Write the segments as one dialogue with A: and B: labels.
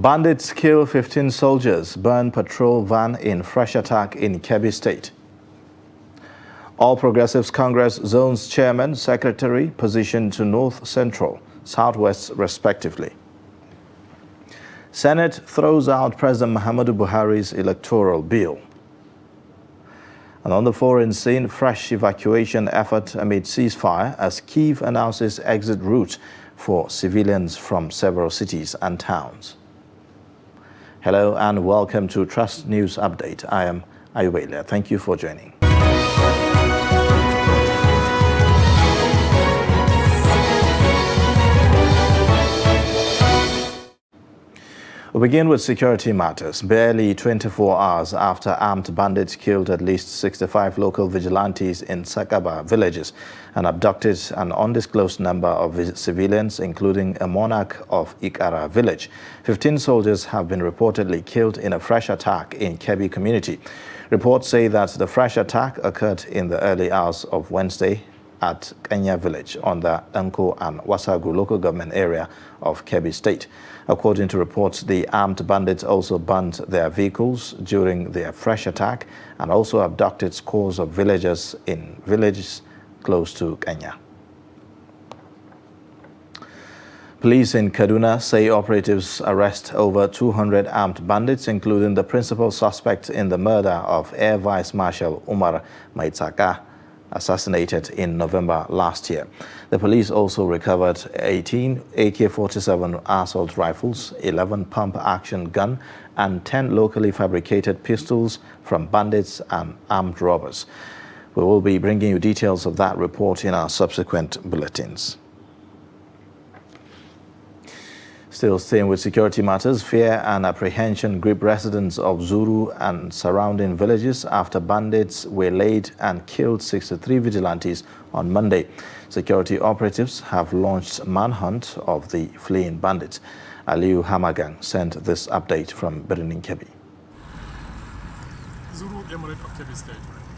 A: Bandits kill 15 soldiers, burn patrol van in fresh attack in Kebbi State. All Progressives Congress Zones Chairman, Secretary positioned to North Central, Southwest respectively. Senate throws out President Muhammadu Buhari's electoral bill. And on the foreign scene, fresh evacuation effort amid ceasefire as Kyiv announces exit route for civilians from several cities and towns. Hello and welcome to Trust News Update. I am Ayubelia. Thank you for joining. We begin with security matters. Barely 24 hours after armed bandits killed at least 65 local vigilantes in Sakaba villages and abducted an undisclosed number of civilians, including a monarch of Ikara village, 15 soldiers have been reportedly killed in a fresh attack in Kebbi community. Reports say that the fresh attack occurred in the early hours of Wednesday at Kenya village on the Anko and Wasagu local government area of Kebbi State. According to reports, the armed bandits also burned their vehicles during their fresh attack and also abducted scores of villagers in villages close to Kenya. Police in Kaduna say operatives arrest over 200 armed bandits, including the principal suspect in the murder of Air Vice Marshal Umar Maitsaka, assassinated in November last year. The police also recovered 18 AK-47 assault rifles, 11 pump-action gun, and 10 locally fabricated pistols from bandits and armed robbers. We will be bringing you details of that report in our subsequent bulletins. Still staying with security matters, fear and apprehension grip residents of Zuru and surrounding villages after bandits waylaid and killed 63 vigilantes on Monday. Security operatives have launched manhunt of the fleeing bandits. Aliu Hamagang sent this update from Birnin Kebbi.
B: Zuru Emirate of Kebbi State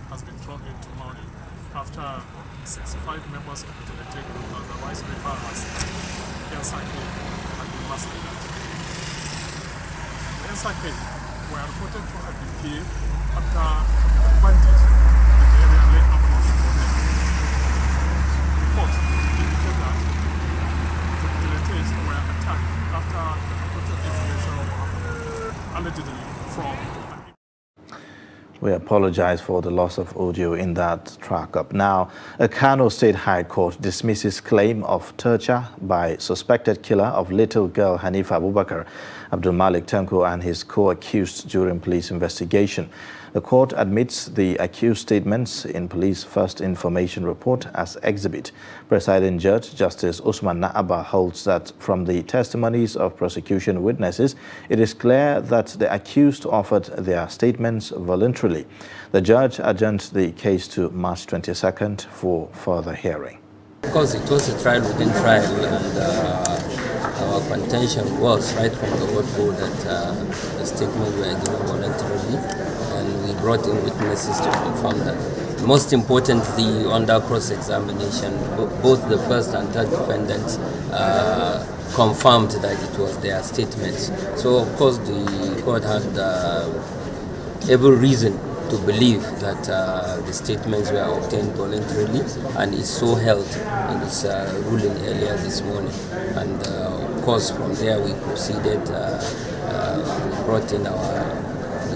B: has been thrown into mourning after 65 members of the vigilante group, otherwise referred as Ensake, massacred. The Ensake were reported to have been killed after bandits in the area laid ambush for them. Reports indicate that the vigilantes were attacked after the reported information allegedly from.
A: We apologize for the loss of audio in that track up. Now, a Kano State High Court dismisses claim of torture by suspected killer of little girl Hanifa Abubakar, Abdul Malik Tanko, and his co-accused during police investigation. The court admits the accused statements in police first information report as exhibit. Presiding Judge Justice Usman Naaba holds that from the testimonies of prosecution witnesses, it is clear that the accused offered their statements voluntarily. The judge adjourned the case to March 22nd for further hearing.
C: Because it was a trial within trial, and our contention was right from the word-go that the statements were given voluntarily, and we brought in witnesses to confirm that. Most importantly, under cross-examination, both the first and third defendants confirmed that it was their statements. So, of course, the court had every reason to believe that the statements were obtained voluntarily, and is so held in its ruling earlier this morning. And of course, from there we proceeded. We brought in the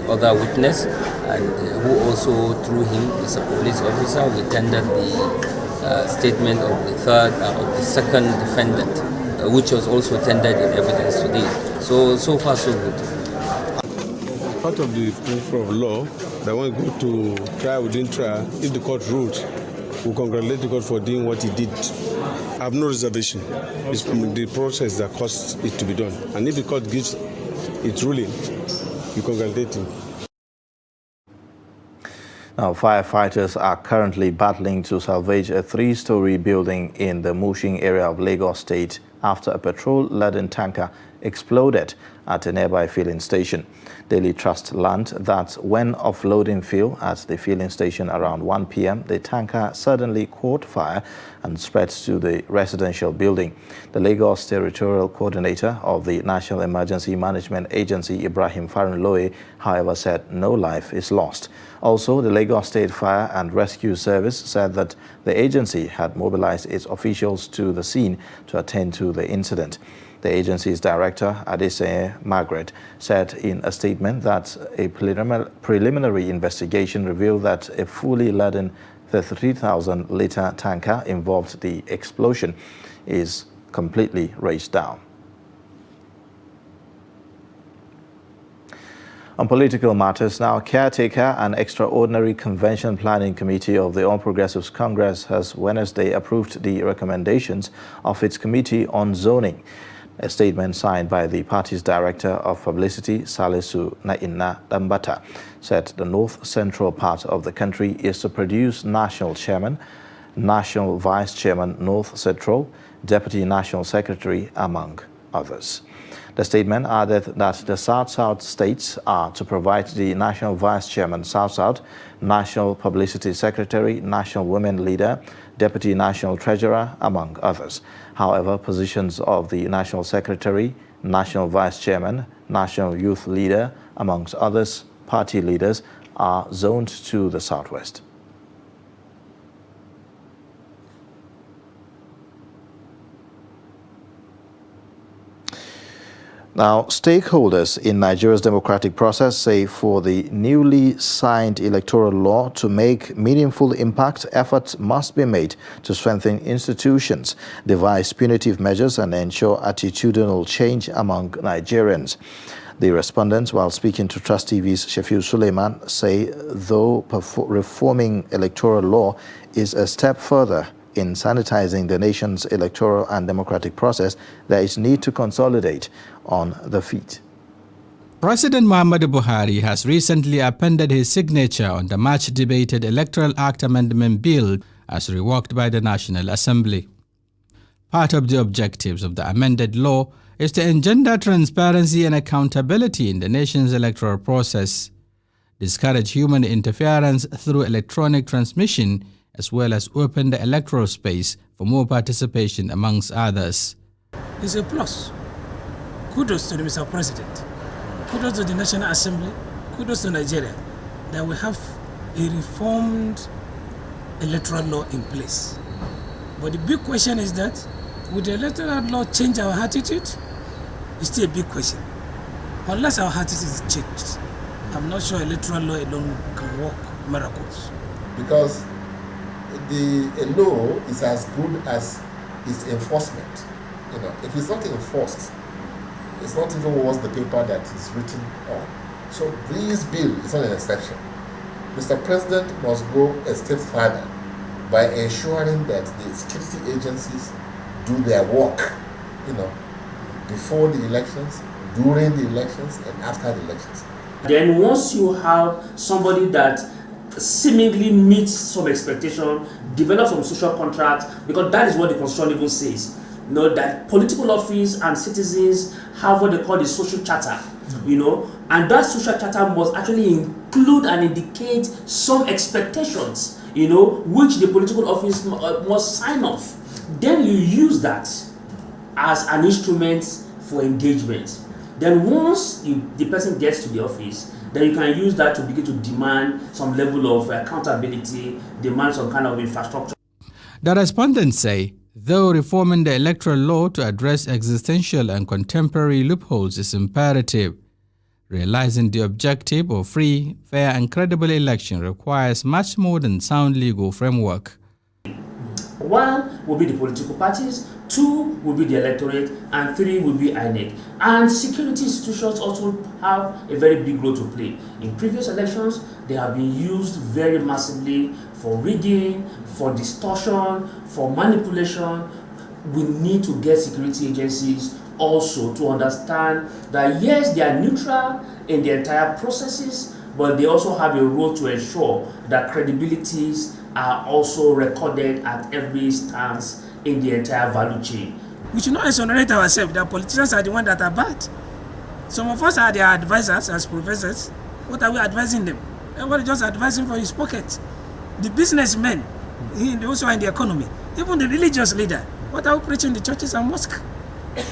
C: other witness, and who also through him is a police officer. We tendered the statement of the second defendant, which was also tendered in evidence today. So far so good.
D: Part of the principle of law that when we go to trial within trial, if the court ruled, we congratulate the court for doing what he did. I have no reservation. It's from the process that caused it to be done. And if the court gives its ruling, we congratulate him.
A: Now, firefighters are currently battling to salvage a 3-story building in the Mushin area of Lagos State after a petrol-laden tanker exploded at a nearby filling station. Daily Trust learned that when offloading fuel at the filling station around 1 p.m., the tanker suddenly caught fire and spread to the residential building. The Lagos Territorial Coordinator of the National Emergency Management Agency, Ibrahim Farinloye, however, said no life is lost. Also, the Lagos State Fire and Rescue Service said that the agency had mobilized its officials to the scene to attend to the incident. The agency's director, Adesanya Margaret, said in a statement that a preliminary investigation revealed that a fully laden 33,000-litre tanker involved the explosion is completely raced down. On political matters now, Caretaker and Extraordinary Convention Planning Committee of the All Progressives Congress has Wednesday approved the recommendations of its Committee on Zoning. A statement signed by the party's Director of Publicity, Salisu Naina Dambata, said the north-central part of the country is to produce National Chairman, National Vice Chairman North Central, Deputy National Secretary, among others. The statement added that the South-South states are to provide the National Vice Chairman South-South, National Publicity Secretary, National Women Leader, Deputy National Treasurer, among others. However, positions of the National Secretary, National Vice Chairman, National Youth Leader, amongst others, party leaders, are zoned to the Southwest. Now, stakeholders in Nigeria's democratic process say for the newly signed electoral law to make meaningful impact, efforts must be made to strengthen institutions, devise punitive measures, and ensure attitudinal change among Nigerians. The respondents, while speaking to Trust TV's Shafiu Suleiman, say though reforming electoral law is a step further in sanitizing the nation's electoral and democratic process, there is need to consolidate on the feet.
E: President Muhammadu Buhari has recently appended his signature on the much-debated Electoral Act Amendment Bill as reworked by the National Assembly. Part of the objectives of the amended law is to engender transparency and accountability in the nation's electoral process, discourage human interference through electronic transmission, as well as open the electoral space for more participation amongst others.
F: It's a plus. Kudos to the Mr. President. Kudos to the National Assembly. Kudos to Nigeria that we have a reformed electoral law in place. But the big question is that, would the electoral law change our attitude? It's still a big question. Unless our attitude is changed, I'm not sure electoral law alone can work miracles.
G: Because the law is as good as its enforcement. You know, if it's not enforced, it's not even worth the paper that it's written on. So this bill is not an exception. Mr. President must go a step further by ensuring that the security agencies do their work, you know, before the elections, during the elections, and after the elections.
H: Then once you have somebody that seemingly meets some expectation, develop some social contract, because that is what the Constitution even says. You know, that political office and citizens have what they call the social charter, you know, and that social charter must actually include and indicate some expectations, you know, which the political office must sign off. Then you use that as an instrument for engagement. Then once the person gets to the office, then you can use that to begin to demand some level of accountability, demand some kind of infrastructure.
E: The respondents say, though reforming the electoral law to address existential and contemporary loopholes is imperative, realizing the objective of free, fair, and credible election requires much more than sound legal framework.
H: One will be the political parties, two will be the electorate, and three will be INEC. And security institutions also have a very big role to play. In previous elections, they have been used very massively for rigging, for distortion, for manipulation. We need to get security agencies also to understand that yes, they are neutral in the entire processes, but they also have a role to ensure that credibilities are also recorded at every stance in the entire value chain.
F: We should not exonerate ourselves that politicians are the ones that are bad. Some of us are their advisors as professors. What are we advising them? Everybody just advising for his pocket. The businessmen, also in the economy, even the religious leader. What are we preaching in the churches and mosques?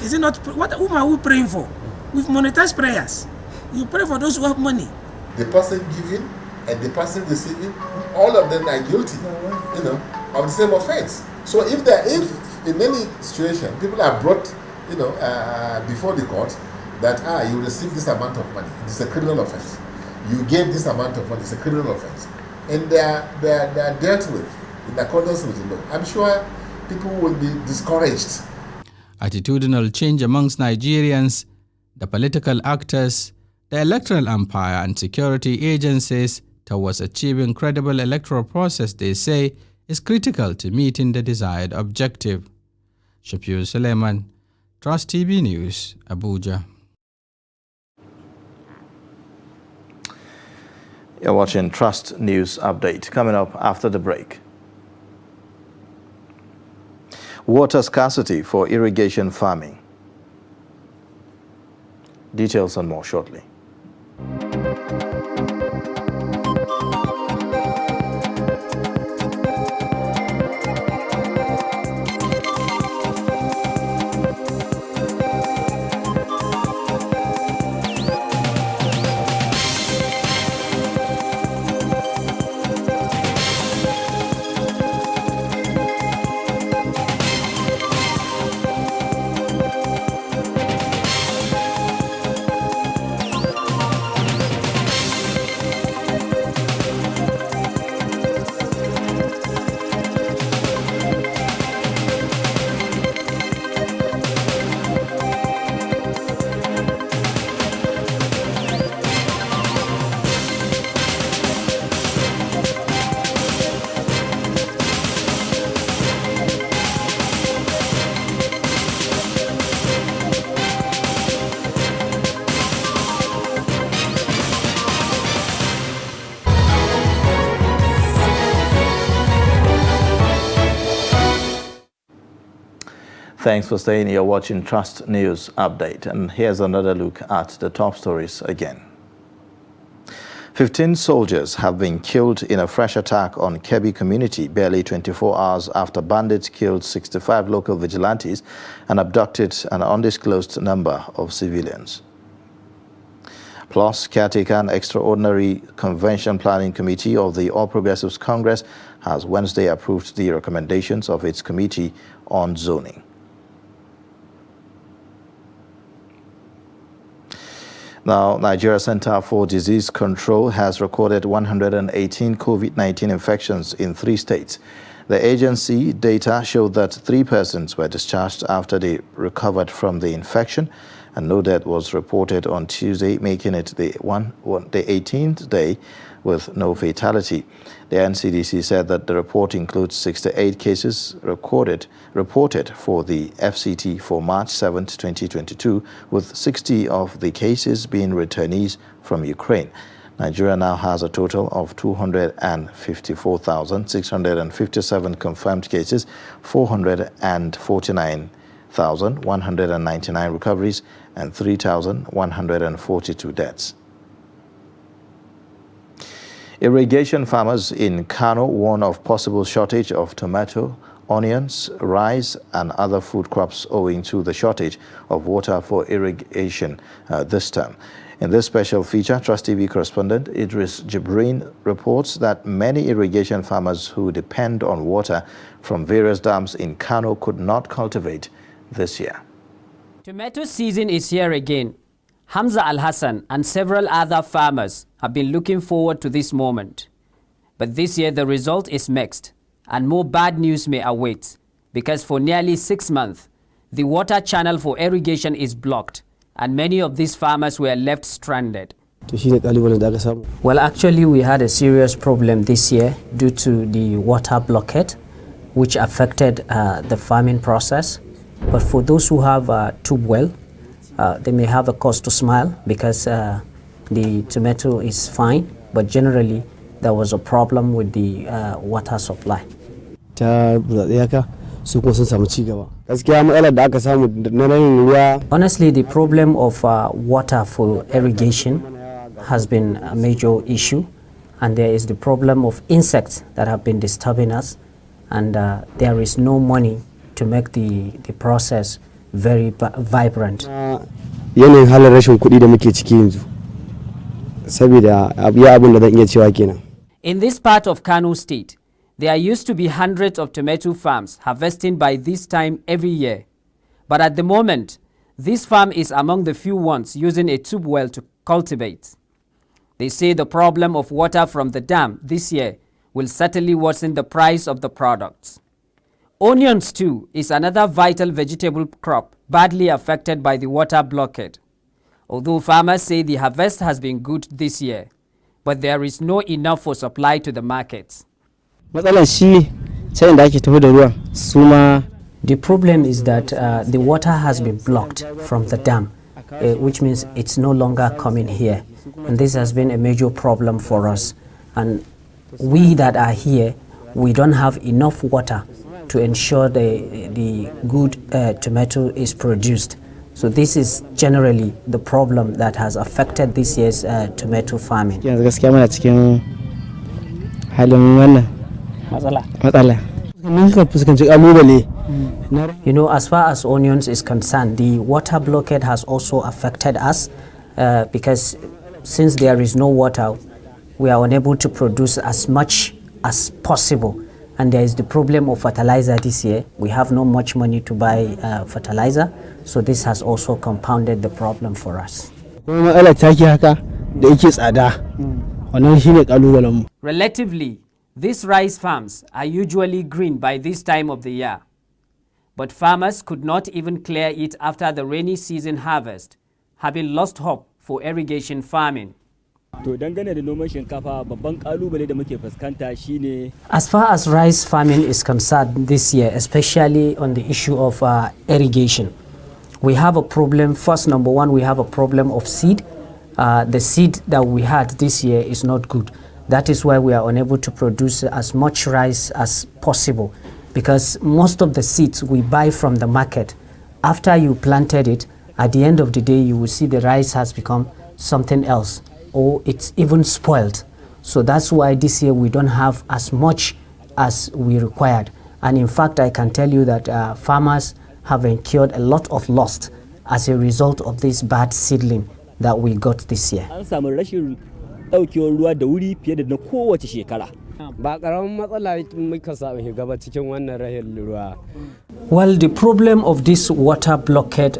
F: Is it not? Whom are we praying for? With monetized prayers. You pray for those who have money.
G: The person giving and the person receiving, all of them are guilty, of the same offense. So if in any situation people are brought, before the court, that you received this amount of money, it's a criminal offense. You gave this amount of money, it's a criminal offense, and they are dealt with in accordance with the law. I'm sure people will be discouraged.
E: Attitudinal change amongst Nigerians, the political actors, the electoral umpire and security agencies towards achieving credible electoral process, they say, is critical to meeting the desired objective. Shapir Suleiman, Trust TV News, Abuja.
A: You're watching Trust News Update. Coming up after the break. Water scarcity for irrigation farming. Details and more shortly. Thanks for staying here watching Trust News Update. And here's another look at the top stories again. 15 soldiers have been killed in a fresh attack on Kebbi community barely 24 hours after bandits killed 65 local vigilantes and abducted an undisclosed number of civilians. Plus, Caretaker and Extraordinary Convention Planning Committee of the All Progressives Congress has Wednesday approved the recommendations of its committee on zoning. Now, Nigeria Center for Disease Control has recorded 118 COVID-19 infections in 3 states. The agency data showed that 3 persons were discharged after they recovered from the infection, and no death was reported on Tuesday, making it the 18th day with no fatality. The NCDC said that the report includes 68 cases reported for the FCT for March 7, 2022, with 60 of the cases being returnees from Ukraine. Nigeria now has a total of 254,657 confirmed cases, 449,199 recoveries, and 3,142 deaths. Irrigation farmers in Kano warn of possible shortage of tomato, onions, rice, and other food crops owing to the shortage of water for irrigation this term. In this special feature, Trust TV correspondent Idris Jibrin reports that many irrigation farmers who depend on water from various dams in Kano could not cultivate this year.
I: Tomato season is here again. Hamza Al-Hassan and several other farmers have been looking forward to this moment. But this year the result is mixed, and more bad news may await, because for nearly 6 months, the water channel for irrigation is blocked, and many of these farmers were left stranded. Well, actually we had a serious problem this year due to the water blockade, which affected the farming process. But for those who have tube well, they may have a cause to smile because the tomato is fine, but generally there was a problem with the water supply.
J: Honestly, the problem of water for irrigation has been a major issue, and there is the problem of insects that have been disturbing us, and there is no money to make the process very vibrant.
K: Yanayin halin rashin kuɗi da muke ciki yanzu saboda abin da zan iya cewa kenan.
I: In this part of Kano State, there used to be hundreds of tomato farms harvesting by this time every year. But at the moment, this farm is among the few ones using a tube well to cultivate. They say the problem of water from the dam this year will certainly worsen the price of the products. Onions too is another vital vegetable crop badly affected by the water blockade. Although farmers say the harvest has been good this year, but there is no enough for supply to the markets.
J: The problem is that the water has been blocked from the dam, which means it's no longer coming here. And this has been a major problem for us. And we that are here, we don't have enough water to ensure the good tomato is produced. So this is generally the problem that has affected this year's tomato farming. You know, as far as onions is concerned, the water blockade has also affected us because since there is no water, we are unable to produce as much as possible. And there is the problem of fertilizer this year. We have not much money to buy fertilizer, so this has also compounded the problem for us.
I: Relatively, these rice farms are usually green by this time of the year. But farmers could not even clear it after the rainy season harvest, having lost hope for irrigation farming.
J: As far as rice farming is concerned this year, especially on the issue of irrigation, we have a problem. First, number one, we have a problem of seed. The seed that we had this year is not good. That is why we are unable to produce as much rice as possible, because most of the seeds we buy from the market, after you planted it, at the end of the day, you will see the rice has become something else, or it's even spoiled. So that's why this year we don't have as much as we required. And in fact, I can tell you that farmers have incurred a lot of loss as a result of this bad seedling that we got this year.
L: Well,
J: the problem of this water blockade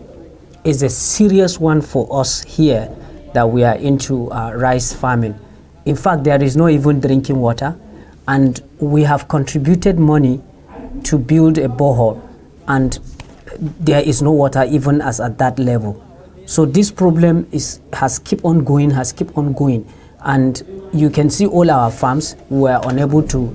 J: is a serious one for us here that we are into rice farming. In fact, there is no even drinking water, and we have contributed money to build a borehole, and there is no water even as at that level. So this problem has kept on going, and you can see all our farms were unable to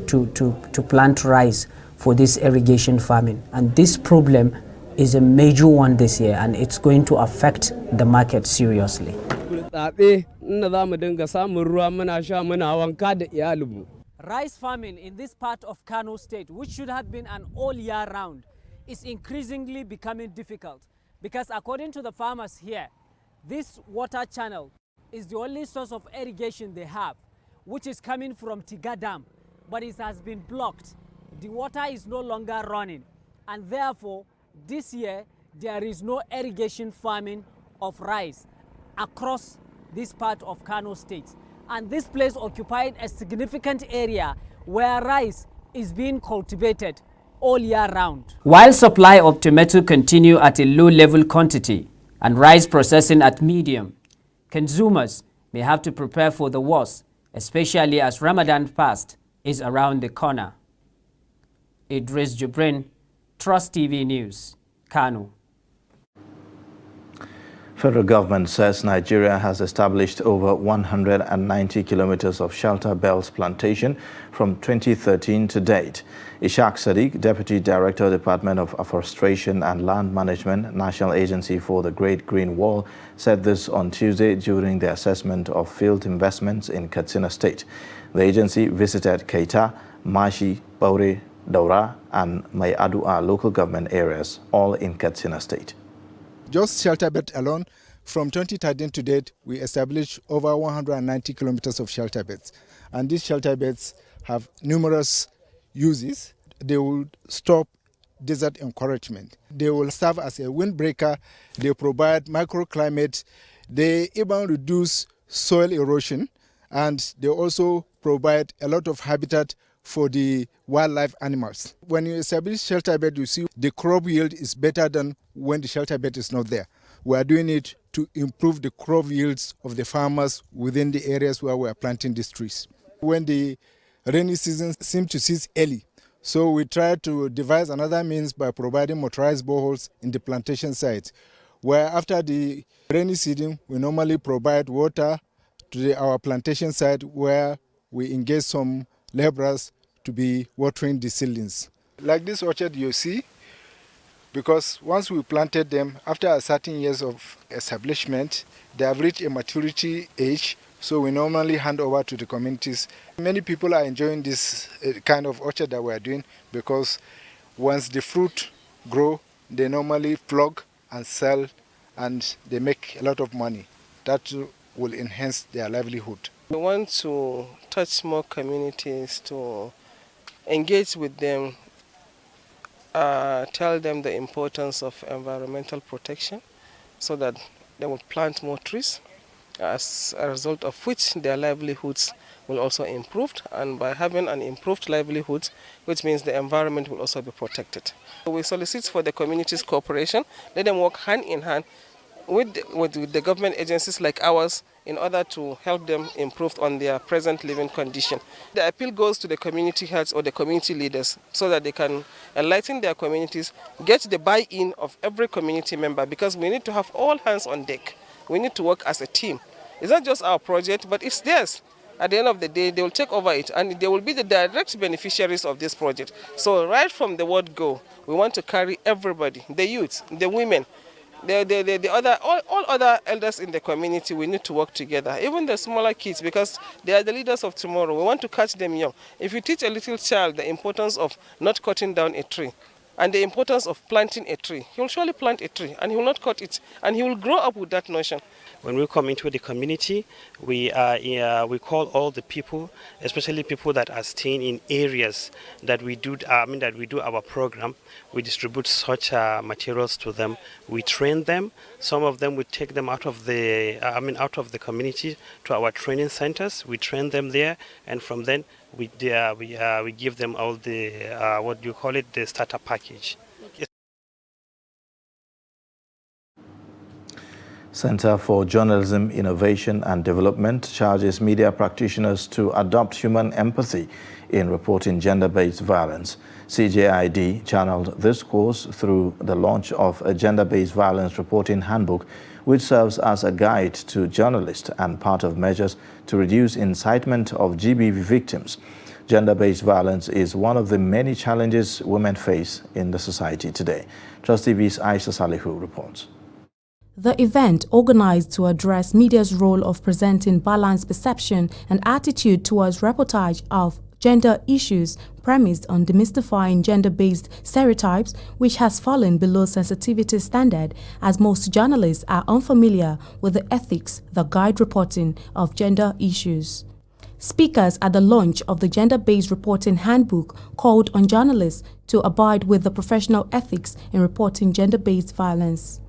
J: plant rice for this irrigation farming, and this problem is a major one this year, and it's going to affect the market seriously.
I: Rice farming in this part of Kano State, which should have been an all year round, is increasingly becoming difficult, because according to the farmers here, this water channel is the only source of irrigation they have, which is coming from Tiga Dam, but it has been blocked. The water is no longer running, and therefore this year there is no irrigation farming of rice across this part of Kano State. And this place occupied a significant area where rice is being cultivated all year round. While supply of tomato continue at a low level quantity and rice processing at medium, consumers may have to prepare for the worst, especially as Ramadan fast is around the corner. Idris Jubrin, Trust TV News, Kano.
A: Federal government says Nigeria has established over 190 kilometers of shelter belt plantation from 2013 to date. Ishaq Sadiq, Deputy Director, Department of Afforestation and Land Management, National Agency for the Great Green Wall, said this on Tuesday during the assessment of field investments in Katsina State. The agency visited Keita, Mashi, Baure, Daura, and Mayadua local government areas, all in Katsina State.
M: Just shelter bed alone, from 2013 to date, we established over 190 kilometers of shelter beds. And these shelter beds have numerous uses. They will stop desert encroachment. They will serve as a windbreaker. They provide microclimate. They even reduce soil erosion. And they also provide a lot of habitat for the wildlife animals. When you establish shelter bed, you see the crop yield is better than when the shelter bed is not there. We are doing it to improve the crop yields of the farmers within the areas where we are planting these trees. When the rainy season seems to cease early, so we try to devise another means by providing motorized boreholes in the plantation sites, where after the rainy season, we normally provide water to our plantation site where we engage some laborers to be watering the seedlings. Like this orchard you see, because once we planted them, after a certain years of establishment, they have reached a maturity age, so we normally hand over to the communities. Many people are enjoying this kind of orchard that we are doing because once the fruit grow, they normally plug and sell and they make a lot of money. That will enhance their livelihood.
N: We want to touch more communities, to engage with them, tell them the importance of environmental protection so that they will plant more trees, as a result of which their livelihoods will also improve. And by having an improved livelihood, which means the environment will also be protected. We solicit for the community's cooperation, let them work hand in hand with the government agencies like ours in order to help them improve on their present living condition. The appeal goes to the community heads or the community leaders so that they can enlighten their communities, get the buy-in of every community member, because we need to have all hands on deck. We need to work as a team. It's not just our project, but it's theirs. At the end of the day, they will take over it and they will be the direct beneficiaries of this project. So right from the word go, we want to carry everybody, the youth, the women, all other elders in the community. We need to work together, even the smaller kids, because they are the leaders of tomorrow. We want to catch them young. If you teach a little child the importance of not cutting down a tree and the importance of planting a tree, he will surely plant a tree and he will not cut it, and he will grow up with that notion.
O: When we come into the community, we call all the people, especially people that are staying in areas that we do our program. We distribute such materials to them. We train them. Some of them we take them out of the community to our training centers. We train them there, and from then we give them all the the starter package.
A: Center for Journalism, Innovation and Development charges media practitioners to adopt human empathy in reporting gender-based violence. CJID channeled this course through the launch of a gender-based violence reporting handbook, which serves as a guide to journalists and part of measures to reduce incitement of GBV victims. Gender-based violence is one of the many challenges women face in the society today. Trust TV's Aisha Salihu reports.
P: The event, organized to address media's role of presenting balanced perception and attitude towards reportage of gender issues, premised on demystifying gender-based stereotypes, which has fallen below sensitivity standard, as most journalists are unfamiliar with the ethics that guide reporting of gender issues. Speakers at the launch of the gender-based reporting handbook called on journalists to abide with the professional ethics in reporting gender-based violence.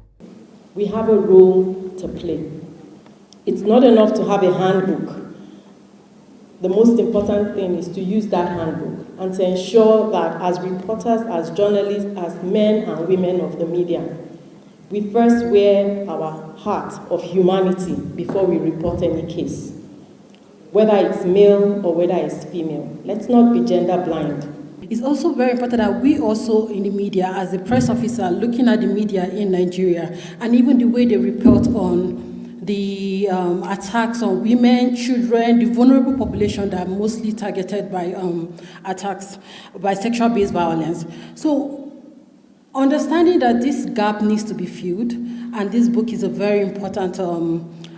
Q: We have a role to play. It's not enough to have a handbook. The most important thing is to use that handbook and to ensure that as reporters, as journalists, as men and women of the media, we first wear our hat of humanity before we report any case. Whether it's male or whether it's female. Let's not be gender blind.
R: It's also very important that we also in the media, as a press officer, looking at the media in Nigeria, and even the way they report on the attacks on women, children, the vulnerable population that are mostly targeted by attacks, by sexual-based violence. So understanding that this gap needs to be filled, and this book is a very important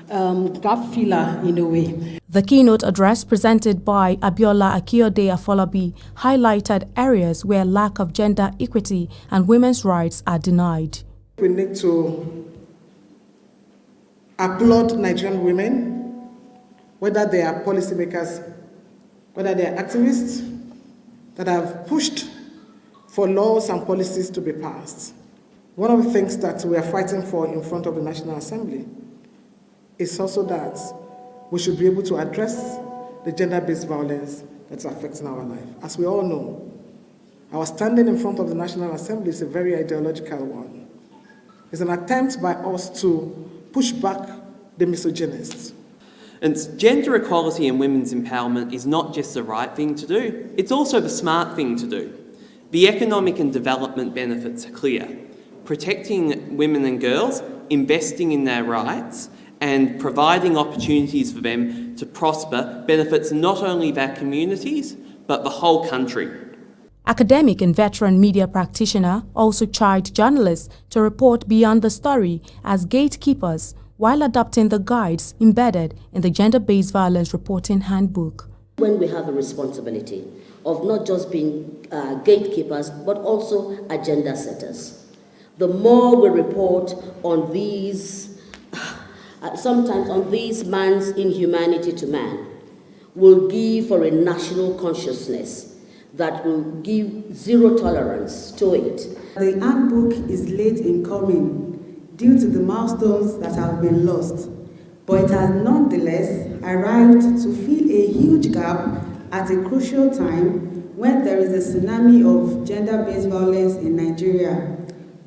R: gap filler in a way.
P: The keynote address presented by Abiola Akiyode Afolabi highlighted areas where lack of gender equity and women's rights are denied.
S: We need to applaud Nigerian women, whether they are policymakers, whether they are activists, that have pushed for laws and policies to be passed. One of the things that we are fighting for in front of the National Assembly is also that we should be able to address the gender-based violence that's affecting our life. As we all know, our standing in front of the National Assembly is a very ideological one. It's an attempt by us to push back the misogynists.
T: And gender equality and women's empowerment is not just the right thing to do, it's also the smart thing to do. The economic and development benefits are clear. Protecting women and girls, investing in their rights, and providing opportunities for them to prosper benefits not only their communities, but the whole country.
P: Academic and veteran media practitioner also charged journalists to report beyond the story as gatekeepers while adopting the guides embedded in the Gender-Based Violence Reporting Handbook.
U: When we have the responsibility of not just being gatekeepers, but also agenda setters. The more we report on these, sometimes on this man's inhumanity to man, will give for a national consciousness that will give zero tolerance to it.
V: The handbook is late in coming due to the milestones that have been lost, but it has nonetheless arrived to fill a huge gap at a crucial time when there is a tsunami of gender-based violence in Nigeria,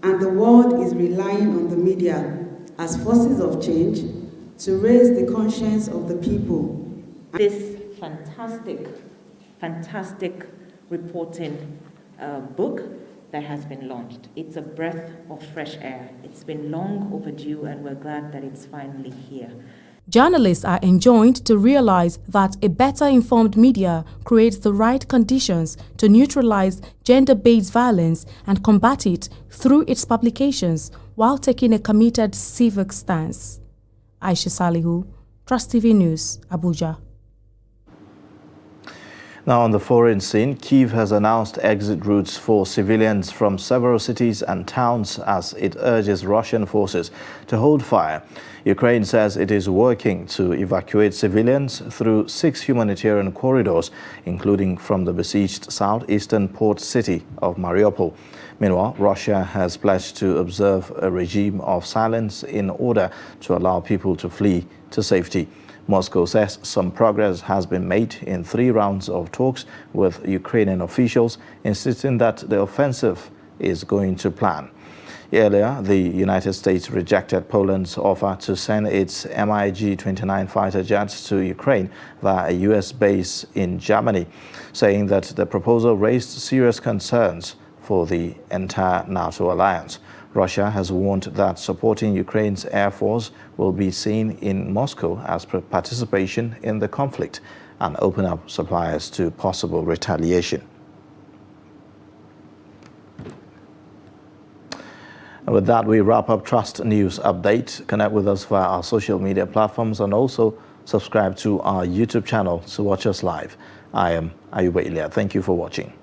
V: and the world is relying on the media as forces of change to raise the conscience of the people.
W: This fantastic reporting book that has been launched. It's a breath of fresh air. It's been long overdue, and we're glad that it's finally here.
P: Journalists are enjoined to realize that a better informed media creates the right conditions to neutralize gender-based violence and combat it through its publications while taking a committed civic stance. Aisha Salihu, Trust TV News, Abuja.
A: Now on the foreign scene, Kyiv has announced exit routes for civilians from several cities and towns as it urges Russian forces to hold fire. Ukraine says it is working to evacuate civilians through 6 humanitarian corridors, including from the besieged southeastern port city of Mariupol. Meanwhile, Russia has pledged to observe a regime of silence in order to allow people to flee to safety. Moscow says some progress has been made in 3 rounds of talks with Ukrainian officials, insisting that the offensive is going to plan. Earlier, the United States rejected Poland's offer to send its MiG-29 fighter jets to Ukraine via a U.S. base in Germany, saying that the proposal raised serious concerns for the entire NATO alliance. Russia has warned that supporting Ukraine's air force will be seen in Moscow as participation in the conflict and open up suppliers to possible retaliation. And with that, we wrap up Trust News Update. Connect with us via our social media platforms and also subscribe to our YouTube channel to watch us live. I am Ayuba Ilya. Thank you for watching.